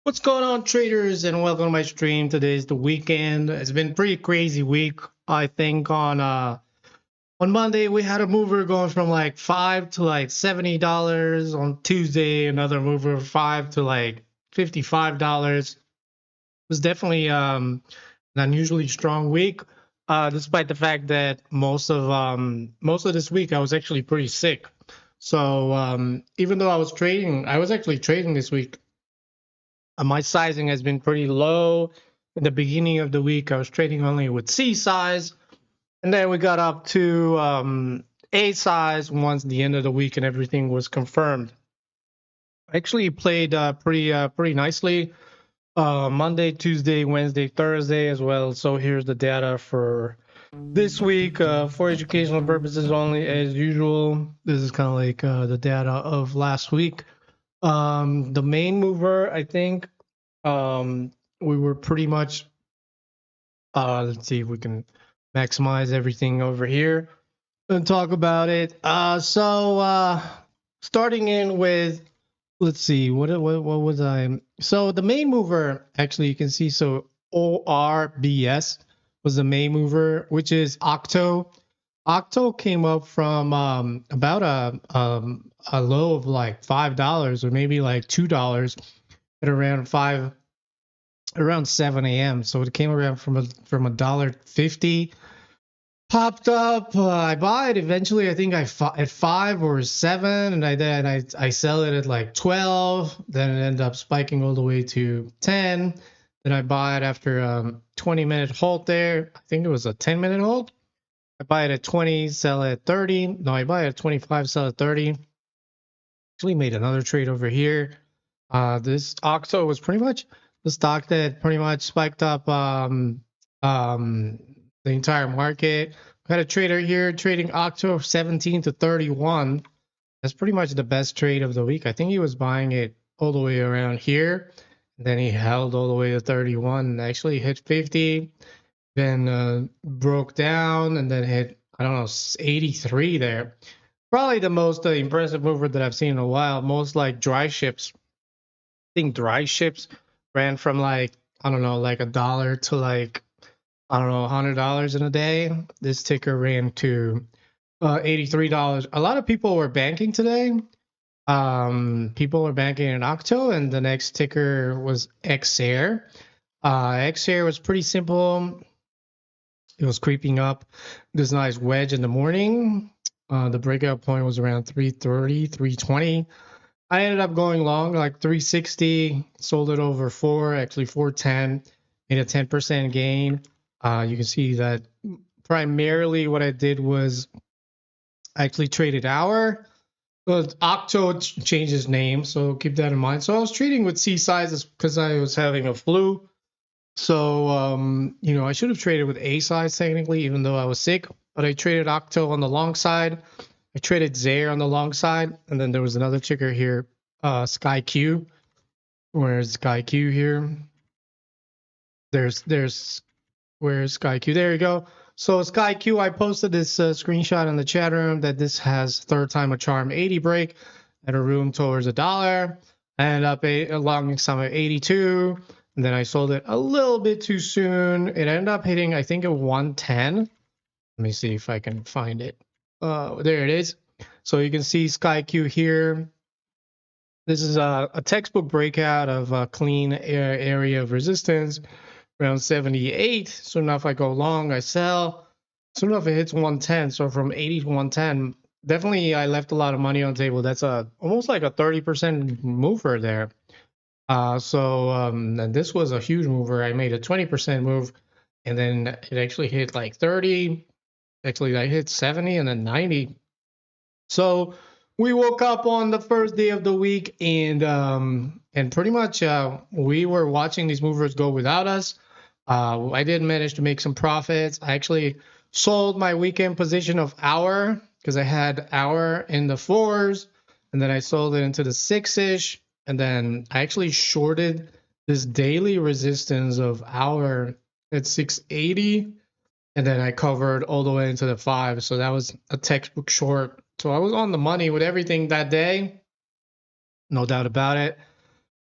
What's going on, traders, and welcome to my stream. Today is the weekend. It's been a pretty crazy week. I think on Monday we had a mover going from like $5 to like $70. On Tuesday, another mover 5 to like $55. It was definitely an unusually strong week. Despite the fact that most of this week I was actually pretty sick. So even though I was actually trading this week. My sizing has been pretty low. In the beginning of the week, I was trading only with C size, and then we got up to A size once the end of the week and everything was confirmed. I actually played pretty nicely Monday, Tuesday, Wednesday, Thursday as well. So here's the data for this week for educational purposes only, as usual. This is kind of like the data of last week. The main mover, I think, we were pretty much let's see if we can maximize everything over here and talk about it. Starting in with, let's see, what was I? So the main mover, actually, you can see, so ORBS was the main mover, which is OCTO. OCTO came up from about a low of like $5 or maybe like $2 at around 7 a.m. So it came around from a $1.50, popped up. I buy it eventually. I think at 5 or 7, and I sell it at like 12. Then it ended up spiking all the way to 10. Then I buy it after a 20-minute hold there. I think it was a 10-minute hold. I buy it at 20, sell it at 30. No, I buy it at 25, sell it at 30. Actually made another trade over here. This OCTO was pretty much the stock that pretty much spiked up the entire market. Got a trader here trading OCTO 17 to 31. That's pretty much the best trade of the week. I think he was buying it all the way around here. Then he held all the way to 31 and actually hit 50. Then broke down and then hit, I don't know, 83 there. Probably the most impressive mover that I've seen in a while. Most like dry ships. I think dry ships ran from like, I don't know, like $1 to like, I don't know, $100 in a day. This ticker ran to $83. A lot of people were banking today. People were banking in Octo, and the next ticker was XAir. XAir was pretty simple. It was creeping up this nice wedge in the morning. The breakout point was around 330, 320. I ended up going long, like 360, sold it over 4, actually 410, made a 10% gain. You can see that primarily what I did was I actually traded hour. But Octo changed his name, so keep that in mind. So I was trading with C sizes because I was having a flu. So, I should have traded with A size technically, even though I was sick. But I traded Octo on the long side. I traded Zaire on the long side, and then there was another ticker here, SkyQ. Where's SkyQ here? Where's SkyQ? There you go. So SkyQ, I posted this screenshot in the chat room that this has third time a charm 80 break at a room towards $1. I ended up along some of 82, and then I sold it a little bit too soon. It ended up hitting, I think, at 110. Let me see if I can find it. There it is. So you can see SkyQ here. This is a textbook breakout of a clean area of resistance around 78. Soon enough, I go long, I sell. Soon enough, it hits 110. So from 80 to 110, definitely I left a lot of money on the table. That's almost like a 30% mover there. And this was a huge mover. I made a 20% move, and then it actually hit like 30. Actually, I hit 70 and then 90. So we woke up on the first day of the week, and pretty much we were watching these movers go without us. I did manage to make some profits. I actually sold my weekend position of hour because I had hour in the 4s, and then I sold it into the 6-ish, and then I actually shorted this daily resistance of hour at 680, and then I covered all the way into the 5. So that was a textbook short. So I was on the money with everything that day, no doubt about it.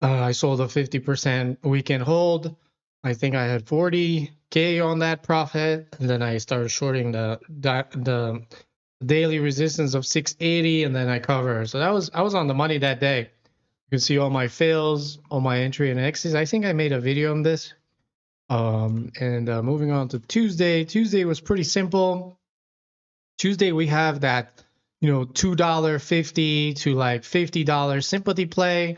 I sold a 50% weekend hold. I think I had 40K on that profit, and then I started shorting the daily resistance of 680, and then I covered. So I was on the money that day. You can see all my fails, all my entry and exits. I think I made a video on this. And moving on to Tuesday. Tuesday was pretty simple. Tuesday we have that, $2.50 to like $50 sympathy play,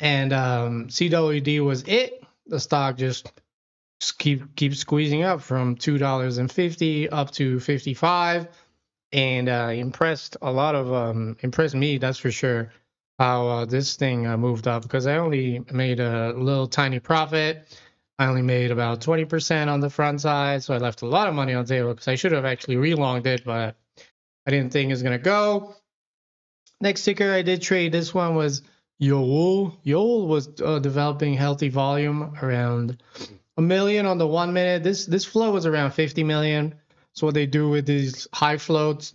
and CWD was it. The stock just keep squeezing up from $2.50 up to 55, and impressed me, that's for sure, how this thing moved up, because I only made a little tiny profit. I only made about 20% on the front side, so I left a lot of money on the table because I should have actually relonged it, but I didn't think it was gonna go. Next ticker I did trade, this one was Yoel. Yoel was developing healthy volume around a million on the 1 minute. This flow was around 50 million. So what they do with these high floats,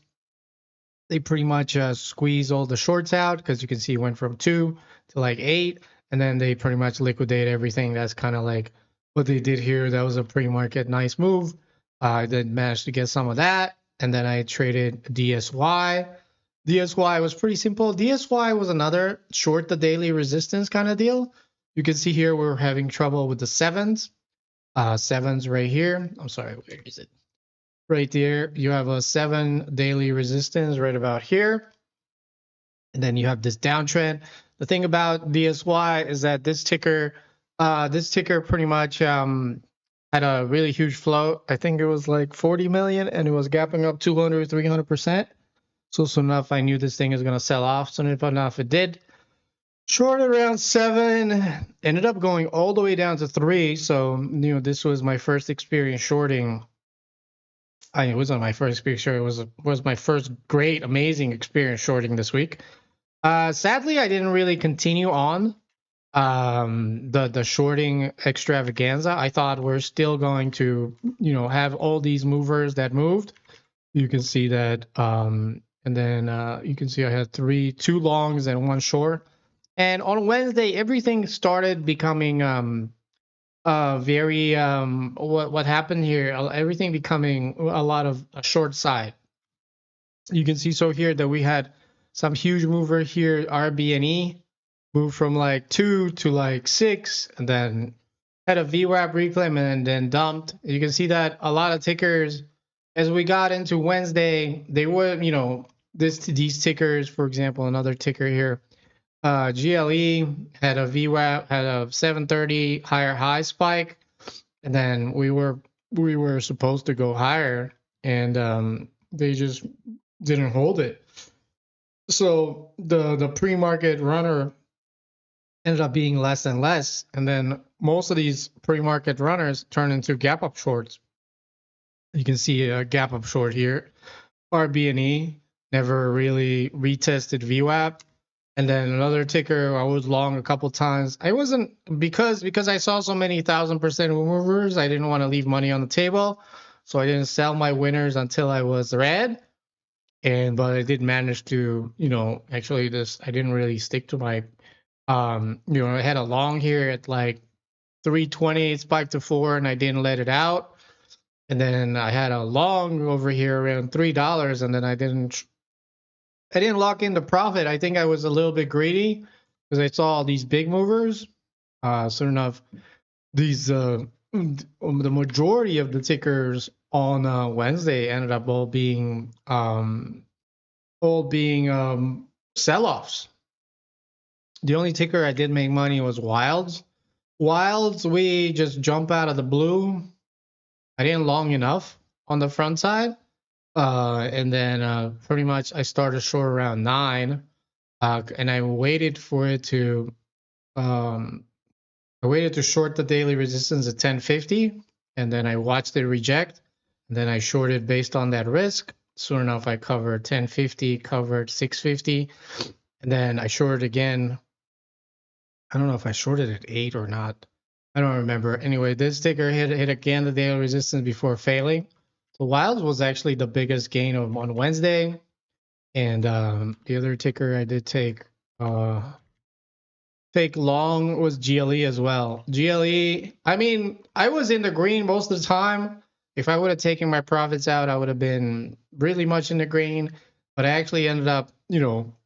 they pretty much squeeze all the shorts out, because you can see it went from 2 to like 8, and then they pretty much liquidate everything. That's kind of like what they did here. That was a pre-market nice move. I did manage to get some of that, and then I traded DSY. DSY was pretty simple. DSY was another short the daily resistance kind of deal. You can see here we're having trouble with the sevens. Sevens right here. I'm sorry, where is it? Right there. You have a 7 daily resistance right about here. And then you have this downtrend. The thing about DSY is that this ticker pretty much had a really huge float. I think it was like 40 million, and it was gapping up 200, 300%. So soon enough, I knew this thing is going to sell off. Soon enough, it did. Short around 7, ended up going all the way down to 3. So, this was my first experience shorting. It wasn't my first experience shorting. It was my first great, amazing experience shorting this week. Sadly, I didn't really continue on the shorting extravaganza. I thought we're still going to, have all these movers that moved. You can see that, and then you can see I had 2 longs and 1 short. And on Wednesday, everything started becoming very what happened here, everything becoming a lot of a short side. You can see so here that we had some huge mover here, RBNE, moved from like 2 to like 6, and then had a VWAP reclaim and then dumped. You can see that a lot of tickers, as we got into Wednesday, they were, these tickers, for example, another ticker here, GLE had a VWAP, had a 730 higher high spike, and then we were supposed to go higher, and they just didn't hold it. So the pre-market runner ended up being less and less, and then most of these pre-market runners turn into gap up shorts. You can see a gap up short here. RBNE never really retested VWAP. And then another ticker, I was long a couple times. I wasn't, because I saw so many 1,000% movers, I didn't want to leave money on the table. So I didn't sell my winners until I was red. But I did manage to, actually I didn't really stick to my, I had a long here at like 320, it spiked to 4, and I didn't let it out. And then I had a long over here around $3, and then I didn't lock in the profit. I think I was a little bit greedy because I saw all these big movers. Soon enough, these the majority of the tickers on Wednesday ended up all being sell-offs. The only ticker I did make money was Wilds. Wilds, we just jump out of the blue. I didn't long enough on the front side. And then pretty much I started short around 9, and I waited for it to short the daily resistance at 1050, and then I watched it reject, and then I shorted based on that risk. Soon enough, I covered 1050, covered 650, and then I shorted again. I don't know if I shorted at 8 or not. I don't remember. Anyway, this ticker hit again the daily resistance before failing. So Wilds was actually the biggest gain on Wednesday, and the other ticker I did take take long was GLE as well. GLE, I mean, I was in the green most of the time. If I would have taken my profits out, I would have been really much in the green. But I actually ended up,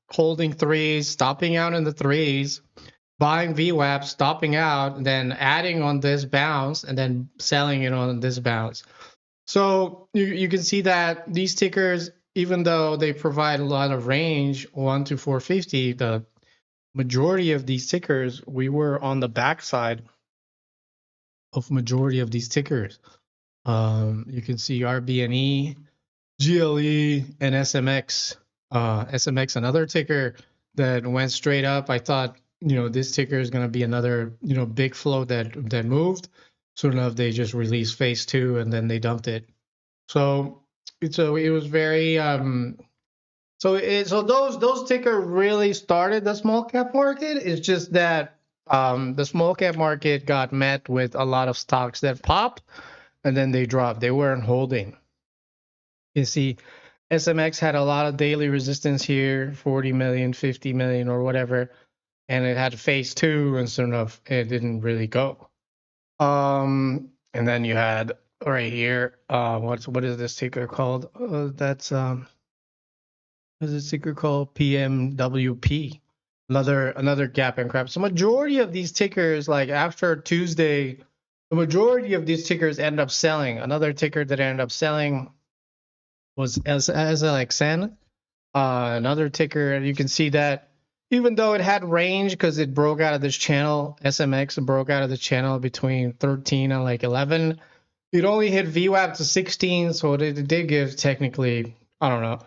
holding threes, stopping out in the threes, buying VWAP, stopping out, and then adding on this bounce, and then selling it on this bounce. So you can see that these tickers, even though they provide a lot of range, 1 to 450, the majority of these tickers, we were on the backside of majority of these tickers. You can see RBNE, GLE, and SMX. SMX, another ticker that went straight up. I thought, this ticker is going to be another, big float that moved. Soon enough, they just released phase 2 and then they dumped it. So it was very so those ticker really started the small cap market. It's just that the small cap market got met with a lot of stocks that popped and then they dropped. They weren't holding. You see, SMX had a lot of daily resistance here, 40 million, 50 million, or whatever, and it had phase 2, and soon enough, it didn't really go. And then you had right here, what is this ticker called? That's what is this ticker called? PMWP. Another gap and crap. So majority of these tickers, like after Tuesday, the majority of these tickers end up selling. Another ticker that ended up selling was SLXN. Another ticker, you can see that even though it had range because it broke out of this channel, SMX broke out of the channel between 13 and like 11. It only hit VWAP to 16, so it did give technically, I don't know,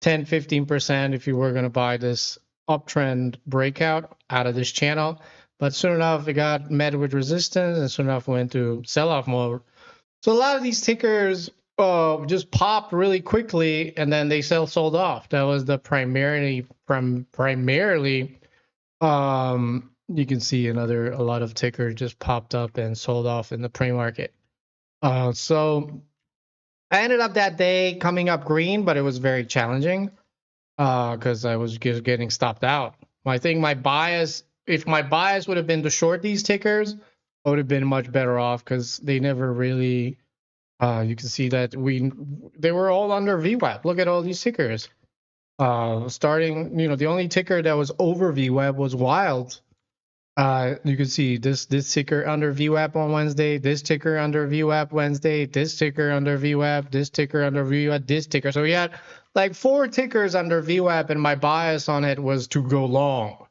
10, 15% if you were going to buy this uptrend breakout out of this channel. But soon enough, it got met with resistance, and soon enough went to sell-off mode. So a lot of these tickers just popped really quickly, and then they sold off. That was the primarily. You can see a lot of tickers just popped up and sold off in the pre-market. So I ended up that day coming up green, but it was very challenging because I was just getting stopped out. I think if my bias would have been to short these tickers, I would have been much better off because they never really. You can see that they were all under VWAP. Look at all these tickers. Starting, the only ticker that was over VWAP was Wild. You can see this ticker under VWAP on Wednesday, this ticker under VWAP Wednesday, this ticker under VWAP, this ticker under VWAP, this ticker. So we had like 4 tickers under VWAP, and my bias on it was to go long.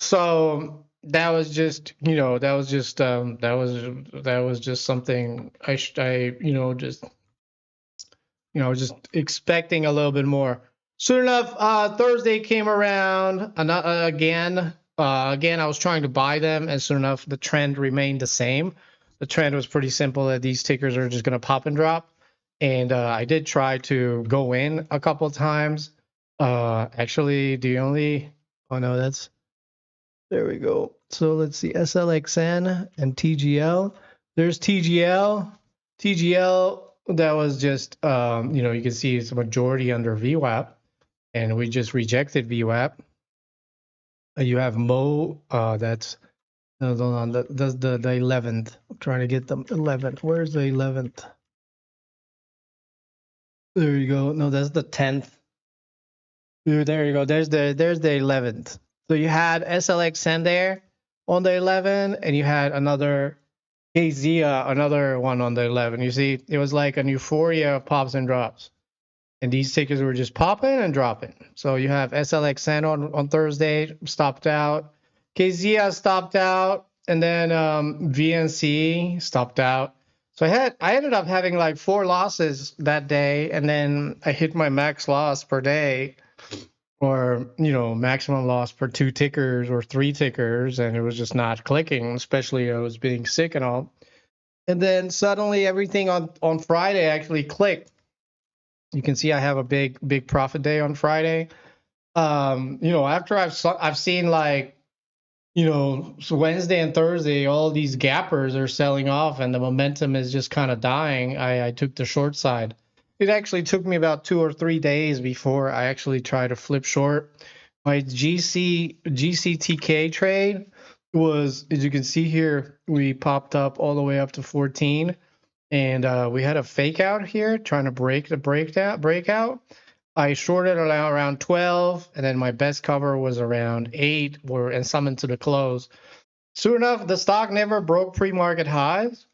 So that was just, something just expecting a little bit more. Soon enough, Thursday came around again. Again, I was trying to buy them, and soon enough, the trend remained the same. The trend was pretty simple that these tickers are just going to pop and drop. And I did try to go in a couple of times. Actually, there we go. So let's see, SLXN and TGL. There's TGL. TGL, that was just, you can see it's a majority under VWAP, and we just rejected VWAP. You have Mo, that's the 11th. I'm trying to get the 11th. Where's the 11th? There you go. No, that's the 10th. There you go. There's the 11th. So you had SLXN there on the 11, and you had another KZia, another one on the 11. You see, it was like an euphoria of pops and drops. And these tickets were just popping and dropping. So you have SLXN on Thursday, stopped out. KZia stopped out. And then VNC stopped out. So I ended up having like 4 losses that day. And then I hit my max loss per day, or, maximum loss per 2 tickers or 3 tickers. And it was just not clicking, especially I was being sick and all. And then suddenly everything on Friday actually clicked. You can see I have a big profit day on Friday. After I've seen like, so Wednesday and Thursday, all these gappers are selling off and the momentum is just kind of dying. I took the short side. It actually took me about 2 or 3 days before I actually tried to flip short. My GCTK trade was, as you can see here, we popped up all the way up to 14, and we had a fake out here trying to break the breakout. I shorted around 12, and then my best cover was around 8, and some into the close. Soon enough, the stock never broke pre-market highs.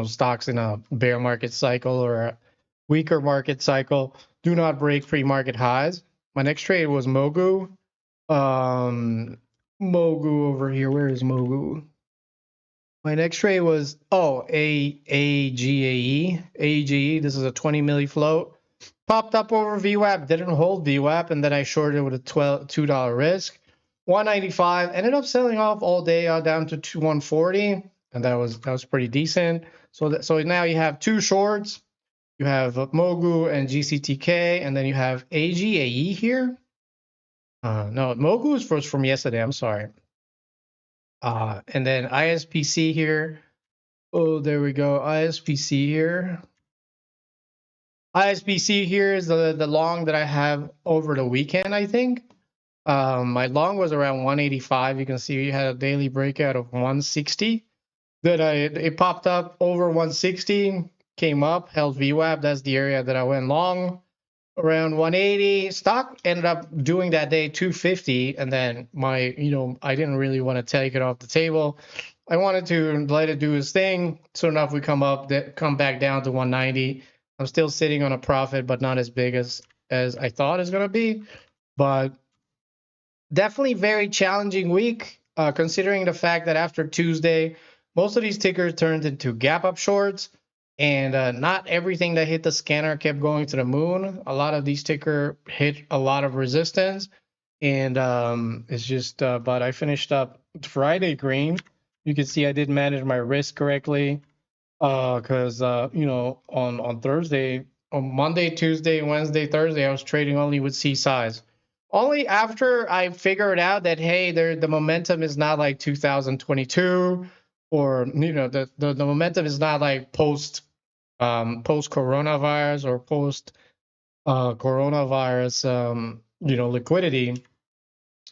Stocks in a bear market cycle or a weaker market cycle do not break pre-market highs. My next trade was Mogu. Mogu over here. Where is Mogu? My next trade was AGAE. AGE. This is a 20 milli float. Popped up over VWAP, didn't hold VWAP, and then I shorted with a $2 risk. 195. Ended up selling off all day down to 140, and that was pretty decent. So now you have two shorts. You have Mogu and GCTK, and then you have AGAE here. No, Mogu is from yesterday. I'm sorry. And then ISPC here. Oh, there we go. ISPC here. ISPC here is the long that I have over the weekend, I think. My long was around 185. You can see we had a daily breakout of 160. Then it popped up over 160, came up, held VWAP. That's the area that I went long. Around 180. Stock ended up doing that day 250, and then I didn't really want to take it off the table. I wanted to let it do its thing. Soon enough, we come back down to 190. I'm still sitting on a profit, but not as big as I thought it's gonna be. But definitely very challenging week, considering the fact that after Tuesday, most of these tickers turned into gap up shorts, and not everything that hit the scanner kept going to the moon. A lot of these tickers hit a lot of resistance, and it's just. But I finished up Friday green. You can see I did manage my risk correctly, because on Thursday, on Monday, Tuesday, Wednesday, Thursday, I was trading only with C size. Only after I figured out that, hey, the momentum is not like 2022, or the momentum is not like post coronavirus or post coronavirus liquidity.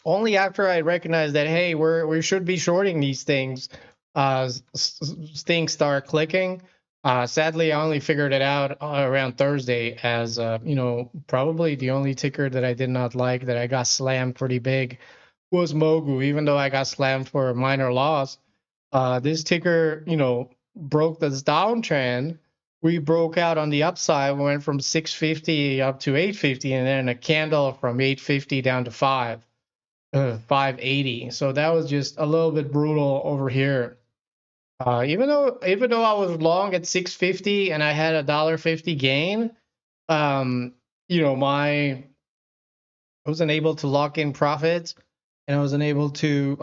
Only after I recognized that, hey, we should be shorting these things, things start clicking. Sadly, I only figured it out around Thursday, as probably the only ticker that I did not like, that I got slammed pretty big, was Mogu. Even though I got slammed for a minor loss, this ticker broke this downtrend. We broke out on the upside. We went from 650 up to 850, and then a candle from 850 down to 580. So that was just a little bit brutal over here. Even though I was long at 650 and I had a $1.50 gain, I wasn't able to lock in profits, and I was able to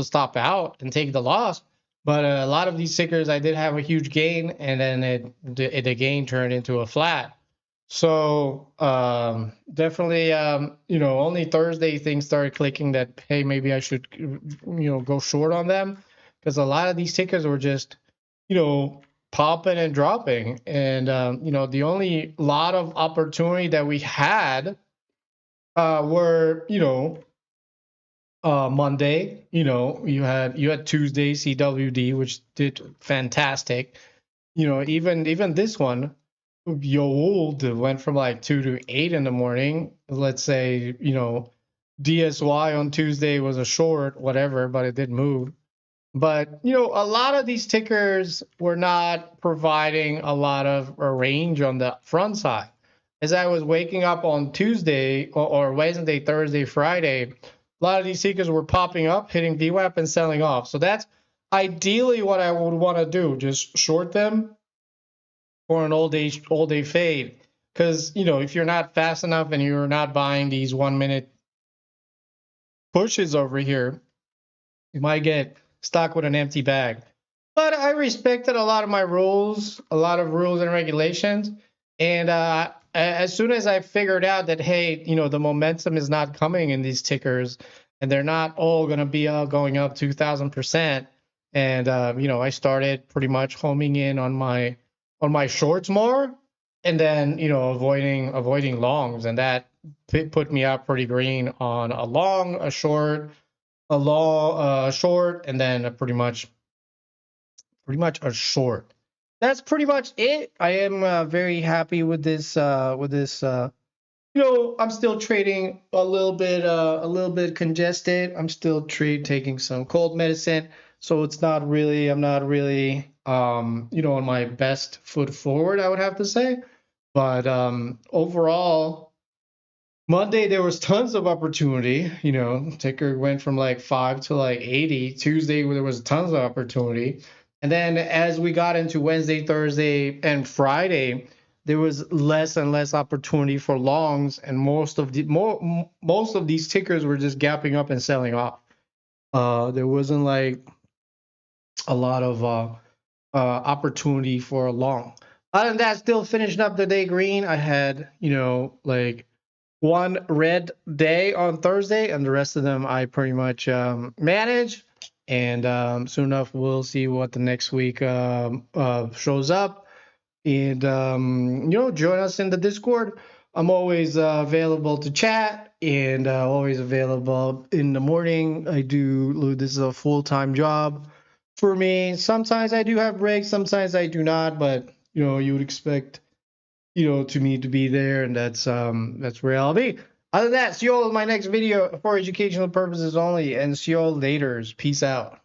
stop out and take the loss. But a lot of these tickers, I did have a huge gain, and then the gain turned into a flat. So definitely, only Thursday things started clicking that, hey, maybe I should, go short on them, because a lot of these tickers were just, popping and dropping, and the only lot of opportunity that we had were, Monday. You had Tuesday CWD, which did fantastic. Even this one, Yold, went from like 2 to 8 in the morning. Let's say, DSY on Tuesday was a short, whatever, but it did move. But, a lot of these tickers were not providing a lot of a range on the front side. As I was waking up on Tuesday or Wednesday, Thursday, Friday, a lot of these tickers were popping up, hitting VWAP and selling off. So that's ideally what I would want to do, just short them for an all day fade. Because if you're not fast enough and you're not buying these 1 minute pushes over here, you might get stuck with an empty bag. But I respected a lot of rules and regulations, and as soon as I figured out that, hey, the momentum is not coming in these tickers, and they're not all going to be going up 2,000%, and I started pretty much homing in on my shorts more, and then avoiding longs, and that put me up pretty green on a long, a short, a long, short, and then pretty much a short. That's pretty much it. I am very happy with this. I'm still trading a little bit congested. I'm still taking some cold medicine, so it's not really. I'm not really, on my best foot forward, I would have to say. But overall, Monday there was tons of opportunity. Ticker went from like 5 to like 80. Tuesday there was tons of opportunity. And then as we got into Wednesday, Thursday, and Friday, there was less and less opportunity for longs, and most of these tickers were just gapping up and selling off. There wasn't like a lot of opportunity for a long. Other than that, still finishing up the day green. I had, like one red day on Thursday, and the rest of them I pretty much manage. And soon enough, we'll see what the next week shows up. And join us in the Discord. I'm always available to chat, and always available in the morning. This is a full-time job for me. Sometimes I do have breaks, sometimes I do not, but you would expect to me to be there, and that's where I'll be. Other than that, see you all in my next video for educational purposes only, and see you all later. Peace out.